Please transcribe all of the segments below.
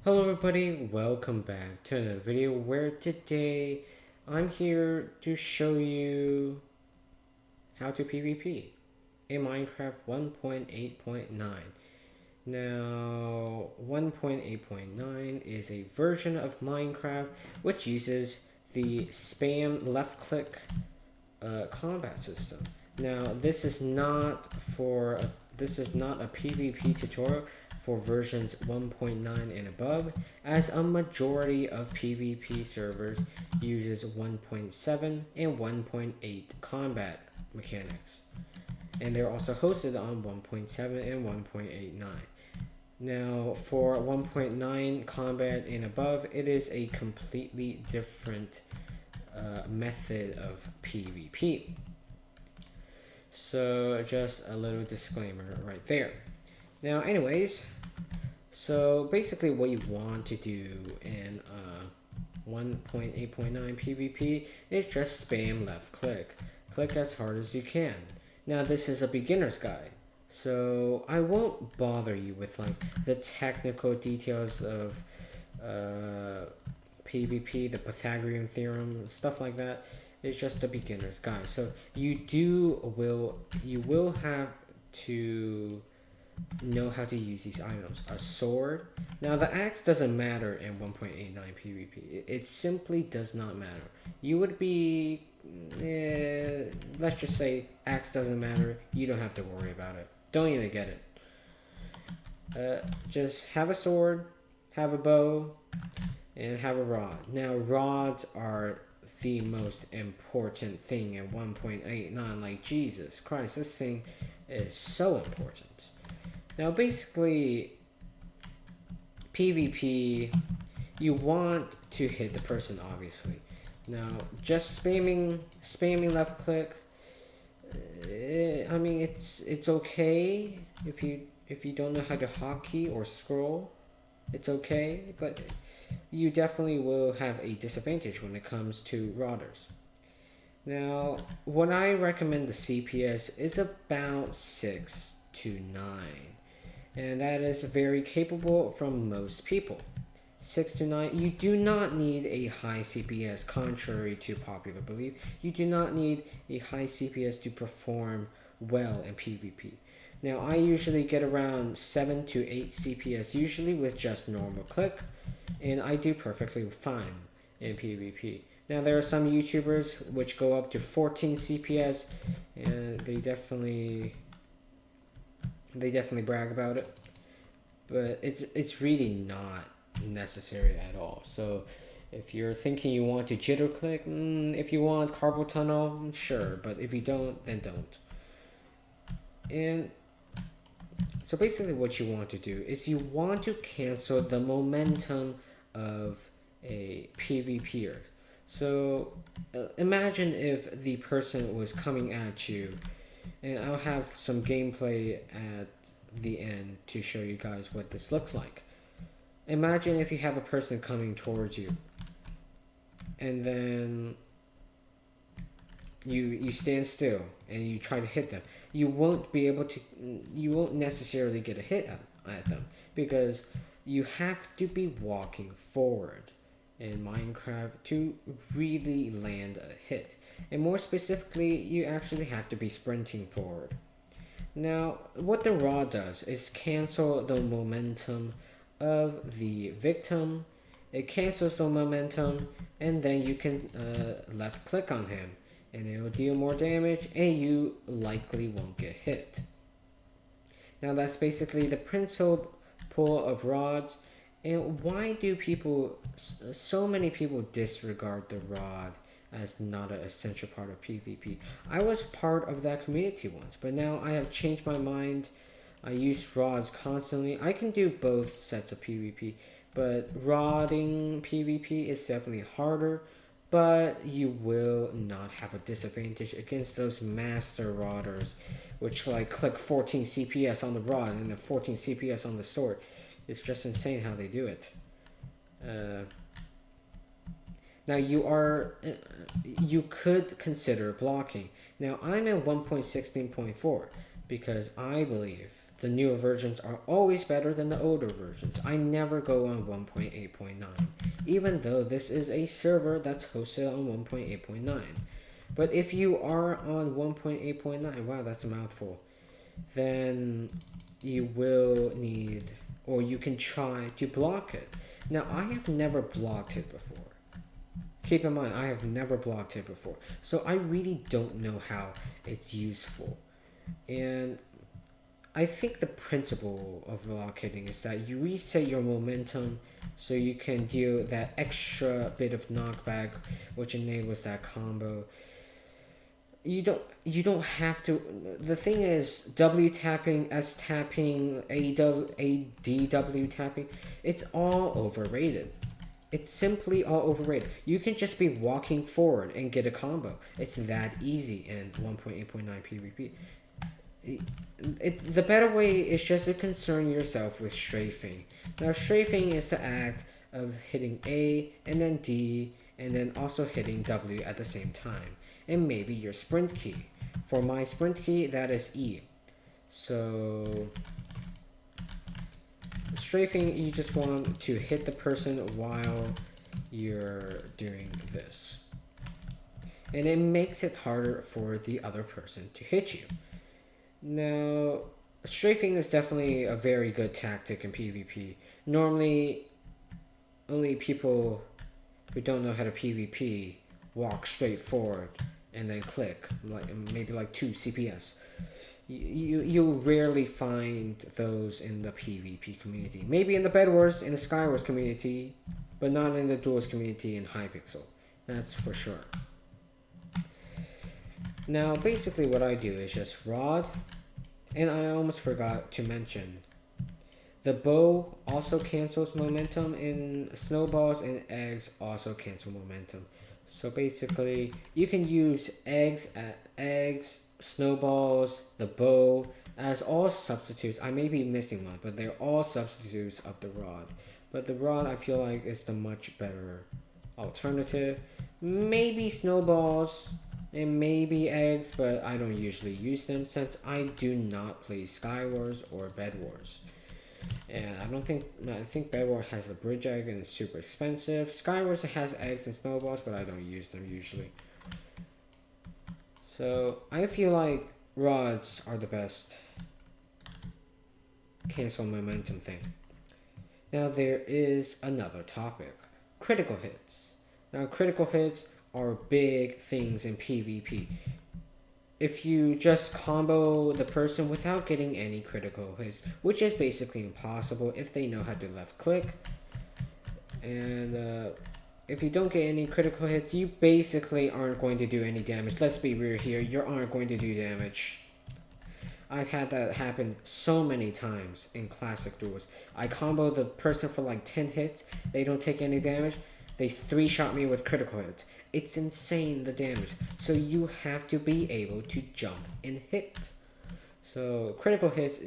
Hello everybody, welcome back to another video where today I'm here to show you how to PvP in Minecraft 1.8.9. Now 1.8.9 is a version of Minecraft which uses the spam left click combat system. Now this is not a PvP tutorial for versions 1.9 and above, as a majority of PvP servers uses 1.7 and 1.8 combat mechanics, and they're also hosted on 1.7 and 1.89. Now for 1.9 combat and above, it is a completely different method of PvP. So just a little disclaimer right there. Now anyways, so basically what you want to do in 1.8.9 PvP is just spam left click. Click as hard as you can. Now this is a beginner's guide, so I won't bother you with like the technical details of PvP, the Pythagorean theorem, stuff like that. It's just a beginner's guide. So you will have to know how to use these items. A sword. Now the axe doesn't matter in 1.89 PvP. It simply does not matter. You would be, let's just say axe doesn't matter. You don't have to worry about it. Don't even get it. Just have a sword, have a bow, and have a rod. Now rods are the most important thing in 1.89. Like Jesus Christ, this thing is so important. Now basically, PvP, you want to hit the person, obviously. Now just spamming left click, I mean it's okay if you don't know how to hotkey or scroll. It's okay, but you definitely will have a disadvantage when it comes to routers. Now, what I recommend the CPS is about 6 to 9. And that is very capable from most people. 6 to 9, you do not need a high CPS, contrary to popular belief. You do not need a high CPS to perform well in PvP. Now, I usually get around 7 to 8 CPS, usually with just normal click, and I do perfectly fine in PvP. Now, there are some YouTubers which go up to 14 CPS, and they definitely brag about it, but it's really not necessary at all. So if you're thinking you want to jitter click, if you want carpal tunnel, sure, but if you don't, then don't. And so basically what you want to do is you want to cancel the momentum of a PvPer. So imagine if the person was coming at you, and I'll have some gameplay at the end to show you guys what this looks like. Imagine if you have a person coming towards you, and then you stand still and you try to hit them. You won't necessarily get a hit at them, because you have to be walking forward in Minecraft to really land a hit. And more specifically, you actually have to be sprinting forward. Now, what the rod does is cancel the momentum of the victim. It cancels the momentum, and then you can left click on him, and it will deal more damage, and you likely won't get hit. Now, that's basically the principle of rods. And why do so many people disregard the rod as not an essential part of PvP? I was part of that community once, but now I have changed my mind. I use rods constantly. I can do both sets of PvP, but rodding PvP is definitely harder, but you will not have a disadvantage against those master rodders, which like click 14 CPS on the rod and then 14 CPS on the sword. It's just insane how they do it. Now you could consider blocking. Now I'm at 1.16.4 because I believe The newer versions are always better than the older versions. I never go on 1.8.9, even though this is a server that's hosted on 1.8.9. But if you are on 1.8.9, wow, that's a mouthful, then you will need, or you can try to block it. Now, I have never blocked it before. Keep in mind, I have never blocked it before. So I really don't know how it's useful. And I think the principle of blockading is that you reset your momentum so you can deal that extra bit of knockback, which enables that combo. You don't have to. The thing is, W tapping, S tapping, ADW tapping, it's all overrated. It's simply all overrated. You can just be walking forward and get a combo. It's that easy in 1.8.9 PvP. The better way is just to concern yourself with strafing. Now, strafing is the act of hitting A and then D and then also hitting W at the same time. And maybe your sprint key. For my sprint key, that is E. So, strafing, you just want to hit the person while you're doing this. And it makes it harder for the other person to hit you. Now, strafing is definitely a very good tactic in PvP. Normally, only people who don't know how to PvP walk straight forward and then click, like maybe like 2 CPS. You rarely find those in the PvP community. Maybe in the Bed Wars, in the Skywars community, but not in the Duels community in Hypixel. That's for sure. Now, basically what I do is just rod, and I almost forgot to mention, the bow also cancels momentum in snowballs, and eggs also cancel momentum. So basically, you can use eggs, snowballs, the bow as all substitutes. I may be missing one, but they're all substitutes of the rod. But the rod, I feel like, is the much better alternative. Maybe snowballs and maybe eggs, but I don't usually use them since I do not play Skywars or Bed Wars. And I think Bed Wars has the bridge egg and it's super expensive. Skywars has eggs and snowballs, but I don't use them usually. So I feel like rods are the best cancel momentum thing. Now there is another topic. Critical hits. Now critical hits are big things in PvP. If you just combo the person without getting any critical hits, which is basically impossible if they know how to left click, and if you don't get any critical hits, you basically aren't going to do any damage. Let's be real here, you aren't going to do damage. I've had that happen so many times in classic duels. I combo the person for like 10 hits, they don't take any damage, they 3-shot me with critical hits. It's insane, the damage. So you have to be able to jump and hit. So critical hits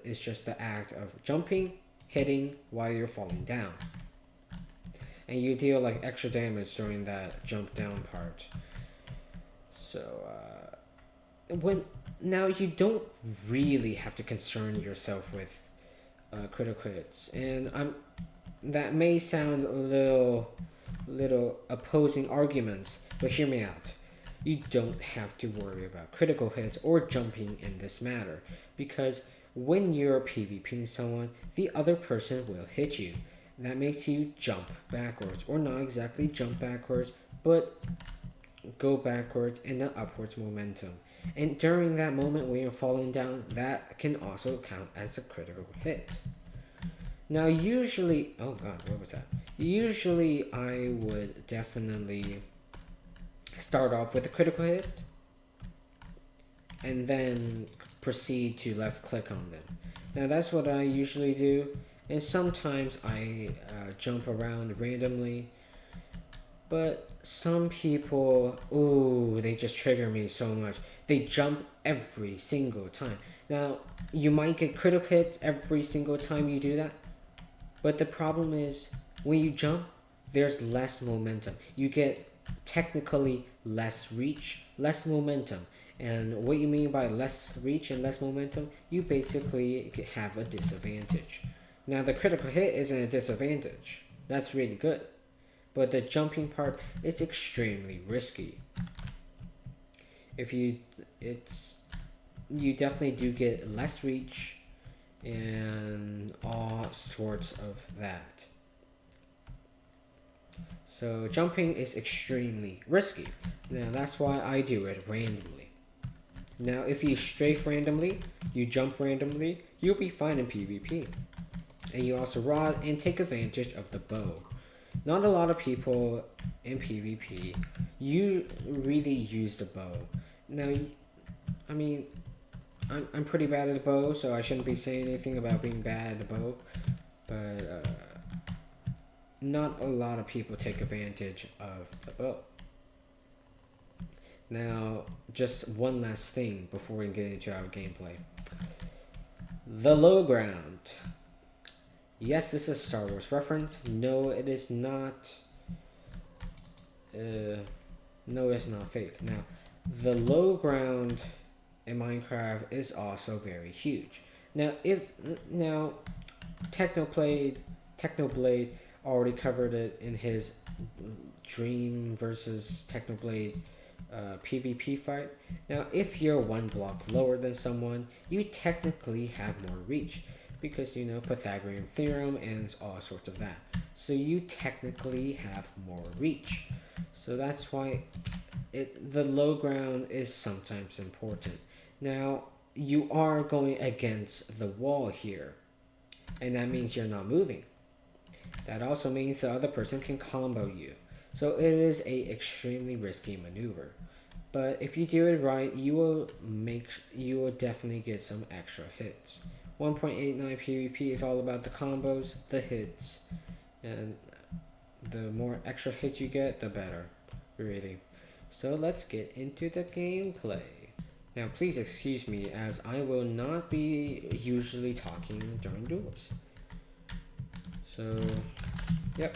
is just the act of jumping, hitting while you're falling down. And you deal like extra damage during that jump down part. So now you don't really have to concern yourself with critical hits. And that may sound a little opposing arguments, but hear me out. You don't have to worry about critical hits or jumping in this matter, because when you're PvPing someone, the other person will hit you. That makes you jump backwards, or not exactly jump backwards, but go backwards in an upwards momentum. And during that moment when you're falling down, that can also count as a critical hit. Now usually, oh god, what was that? Usually I would definitely start off with a critical hit and then proceed to left click on them. Now that's what I usually do, and sometimes I jump around randomly, but some people, they just trigger me so much. They jump every single time. Now you might get critical hits every single time you do that, but the problem is when you jump, there's less momentum. You get technically less reach, less momentum, And what you mean by less reach and less momentum, you basically have a disadvantage. Now the critical hit isn't a disadvantage. That's really good. But the jumping part is extremely risky. If you it's you definitely do get less reach and all sorts of that. So jumping is extremely risky. Now that's why I do it randomly. Now if you strafe randomly, you jump randomly, you'll be fine in PvP. And you also rod and take advantage of the bow. Not a lot of people in PvP you really use the bow. Now, I mean, I'm pretty bad at the bow, so I shouldn't be saying anything about being bad at the bow. But not a lot of people take advantage of the bow. Now, just one last thing before we get into our gameplay. The low ground. Yes, this is a Star Wars reference. No, it is not. No, it's not fake. Now, the low ground in Minecraft is also very huge. Now, Technoblade already covered it in his Dream versus Technoblade PvP fight. Now, if you're one block lower than someone, you technically have more reach because Pythagorean theorem and all sorts of that. So you technically have more reach. So that's why the low ground is sometimes important. Now, you are going against the wall here, and that means you're not moving. That also means the other person can combo you. So it is a extremely risky maneuver. But if you do it right, you will definitely get some extra hits. 1.89 PvP is all about the combos, the hits, and the more extra hits you get, the better, really. So let's get into the gameplay. Now please excuse me as I will not be usually talking during duels. So, yep.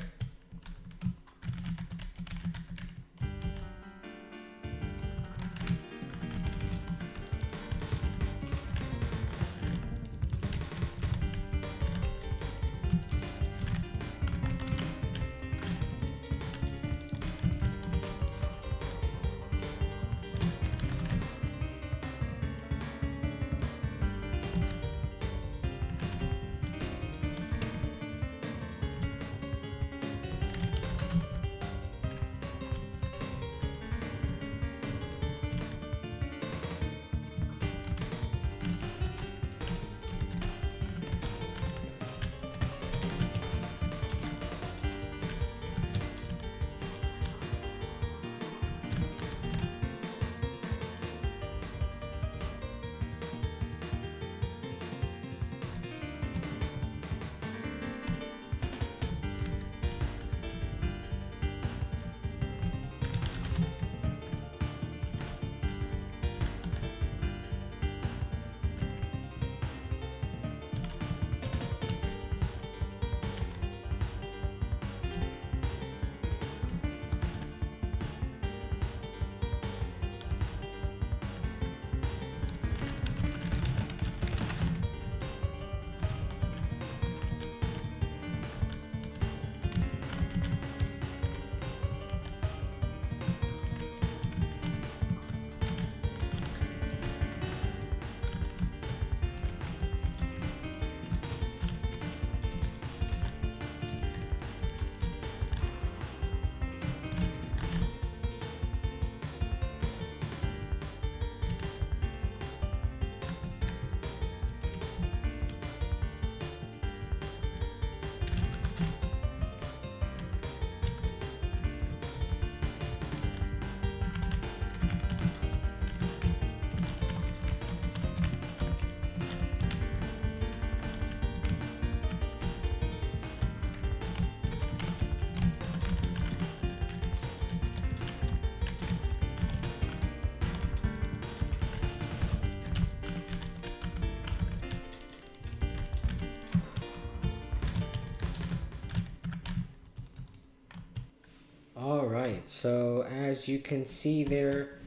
Alright, so as you can see there,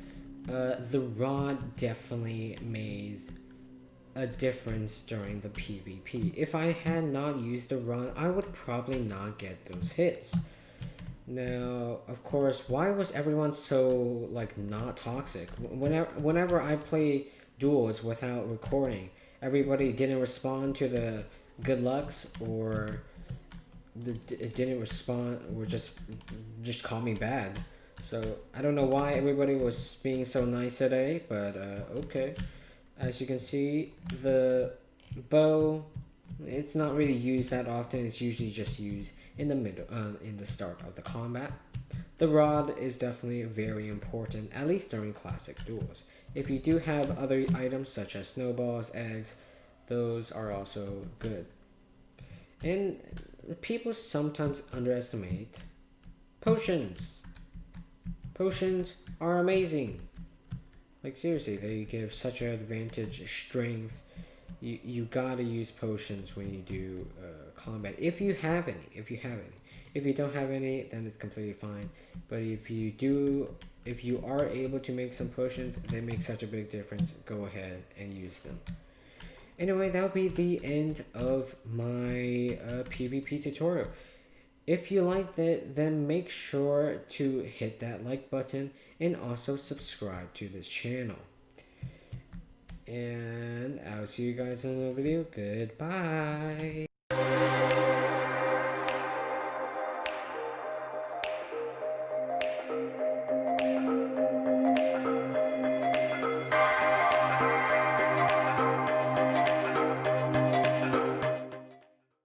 The rod definitely made a difference during the PvP. If I had not used the rod, I would probably not get those hits. Now, of course, why was everyone so like not toxic? Whenever I play duels without recording, everybody didn't respond to the good lucks, or it didn't respond, or just call me bad. So I don't know why everybody was being so nice today, but okay. As you can see, the bow, it's not really used that often. It's usually just used in the middle, in the start of the combat. The rod is definitely very important, at least during classic duels. If you do have other items such as snowballs, eggs, those are also good. And people sometimes underestimate potions. Potions are amazing. Like seriously, they give such an advantage, strength. You gotta use potions when you do combat. If you have any, if you don't have any, then it's completely fine. But if you are able to make some potions, they make such a big difference. Go ahead and use them. Anyway, that'll be the end of my PvP tutorial. If you liked it, then make sure to hit that like button and also subscribe to this channel. And I'll see you guys in the video. Goodbye.